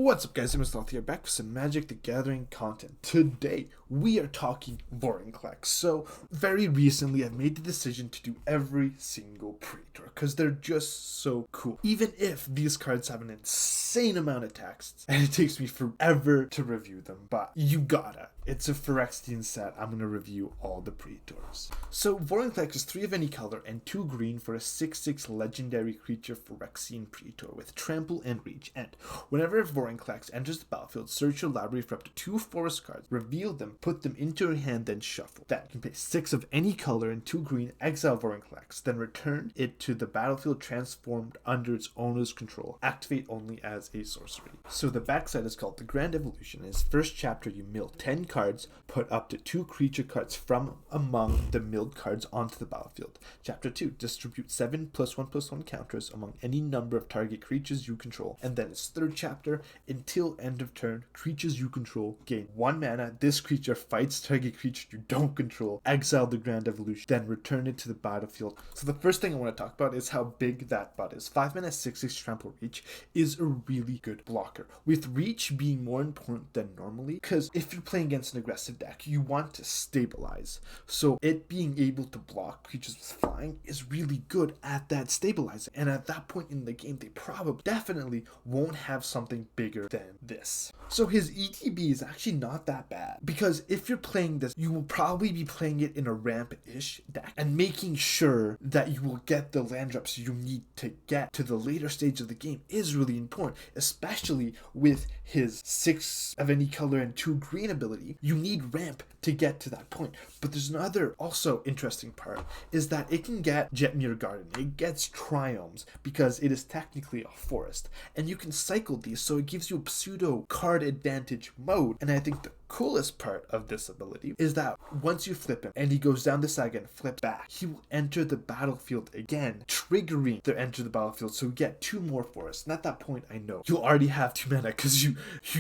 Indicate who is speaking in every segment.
Speaker 1: What's up guys, I'm Sloth here, back with some Magic the Gathering content. Today, we are talking VORINCLEX. So, very recently I've made the decision to do every single pre-tour, because they're just so cool. Even if these cards have an insane amount of text, and it takes me forever to review them, but you gotta. It's a Phyrexian set, I'm gonna review all the pre-tours. So, VORINCLEX is 3 of any color and 2 green for a 6/6 legendary creature Phyrexian pre-tour with trample and reach, and whenever VORINCLEX enters the battlefield, search your library for up to 2 forest cards, reveal them, put them into your hand, then shuffle. Then you can pay 6 of any color and 2 green, exile VORINCLEX, then return it to the battlefield transformed under its owner's control. Activate only as a sorcery. So the backside is called the Grand Evolution. In its first chapter, you mill 10 cards, put up to 2 creature cards from among the milled cards onto the battlefield. Chapter 2, distribute 7 +1/+1 counters among any number of target creatures you control. And then its third chapter, until end of turn, creatures you control gain 1 mana. This creature fights target creature you don't control. Exile the Grand Evolution, then return it to the battlefield. So the first thing I want to talk about is how big that butt is. 5 mana 6/6 trample reach is a really good blocker, with reach being more important than normally, because if you're playing against an aggressive deck, you want to stabilize. So it being able to block creatures with flying is really good at that stabilizing. And at that point in the game, they probably definitely won't have something bigger than this. So his ETB is actually not that bad, because if you're playing this, you will probably be playing it in a ramp-ish deck and making sure that you will get the land drops you need to get to the later stage of the game is really important, especially with his 6 of any color and 2 green ability. You need ramp to get to that point. But there's another also interesting part, is that it can get Jetmir Garden. It gets Triomes because it is technically a forest, and you can cycle these, so it gives you a pseudo card advantage mode. And I think the coolest part of this ability is that once you flip him and he goes down the side and flips back, he will enter the battlefield again, triggering the enter the battlefield, so you get 2 more forests. And at that point, I know you'll already have 2 mana because you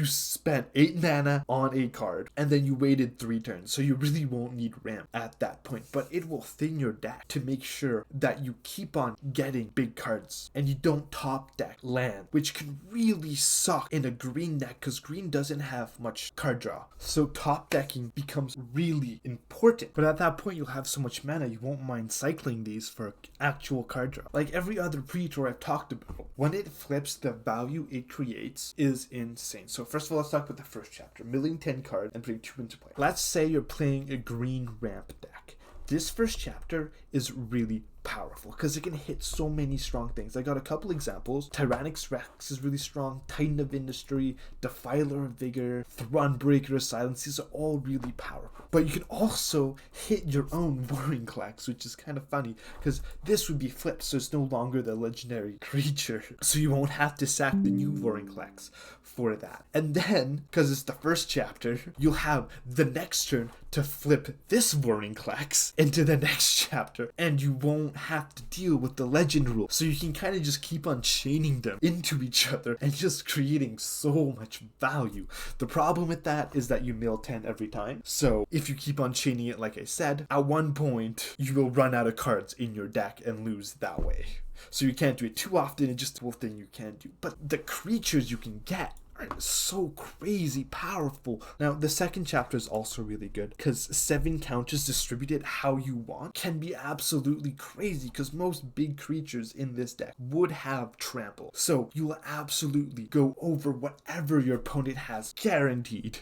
Speaker 1: spent 8 mana on a card and then you waited 3 turns, so you really won't need ramp at that point. But it will thin your deck to make sure that you keep on getting big cards and you don't top deck land, which can really suck in a green deck because green doesn't have much card draw. So top decking becomes really important. But at that point, you'll have so much mana, you won't mind cycling these for actual card draw. Like every other pre-tour I've talked about, when it flips, the value it creates is insane. So first of all, let's talk about the first chapter, milling 10 cards and putting 2 into play. Let's say you're playing a green ramp deck. This first chapter is really powerful because it can hit so many strong things. I got a couple examples. Tyrannix Rex is really strong, Titan of Industry, Defiler of Vigor, Thronebreaker of Silence. These are all really powerful. But you can also hit your own VORINCLEX, which is kind of funny because this would be flipped, so it's no longer the legendary creature. So you won't have to sack the new VORINCLEX for that. And then, because it's the first chapter, you'll have the next turn to flip this VORINCLEX into the next chapter, and you won't have to deal with the legend rule. So you can kind of just keep on chaining them into each other and just creating so much value. The problem with that is that you mill 10 every time. So if you keep on chaining it, like I said, at one point you will run out of cards in your deck and lose that way. So you can't do it too often. It's just a thing you can do. But the creatures you can get are so crazy powerful. Now the second chapter is also really good because 7 counters distributed how you want can be absolutely crazy, because most big creatures in this deck would have trample, so you will absolutely go over whatever your opponent has, guaranteed.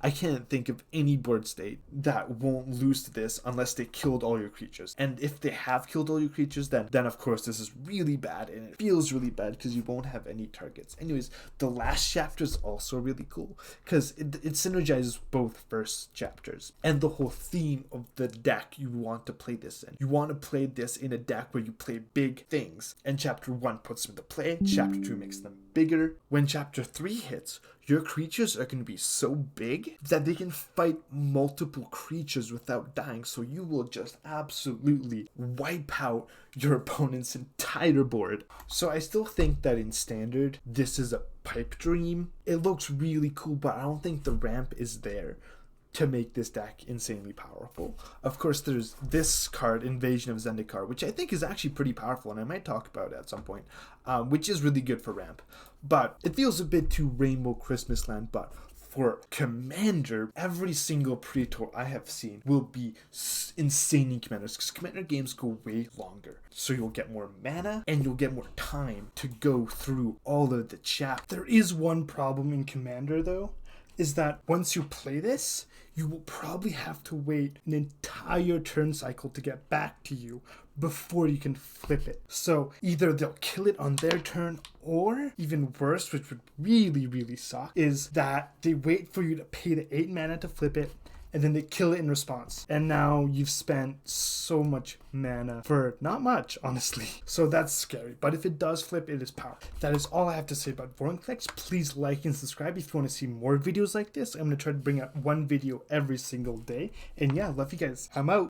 Speaker 1: I can't think of any board state that won't lose to this unless they killed all your creatures. And if they have killed all your creatures, then of course this is really bad, and it feels really bad because you won't have any targets. Anyways, the last chapter is also really cool because it synergizes both first chapters and the whole theme of the deck you want to play this in. You want to play this in a deck where you play big things, and chapter 1 puts them into play, chapter 2 makes them bigger. When chapter 3 hits, your creatures are going to be so big that they can fight multiple creatures without dying, so you will just absolutely wipe out your opponent's entire board. So I still think that in standard, this is a pipe dream. It looks really cool, but I don't think the ramp is there to make this deck insanely powerful. Of course, there's this card, Invasion of Zendikar, which I think is actually pretty powerful, and I might talk about it at some point, which is really good for ramp. But it feels a bit too Rainbow Christmas Land, but for Commander, every single Praetor I have seen will be insane in Commanders, because Commander games go way longer. So you'll get more mana, and you'll get more time to go through all of the chat.
Speaker 2: There is one problem in Commander, though, is that once you play this, you will probably have to wait an entire turn cycle to get back to you before you can flip it. So either they'll kill it on their turn, or even worse, which would really, really suck, is that they wait for you to pay the 8 mana to flip it, and then they kill it in response. And now you've spent so much mana for not much, honestly. So that's scary. But if it does flip, it is powerful. That is all I have to say about VORINCLEX. Please like and subscribe if you want to see more videos like this. I'm going to try to bring out one video every single day. And yeah, love you guys. I'm out.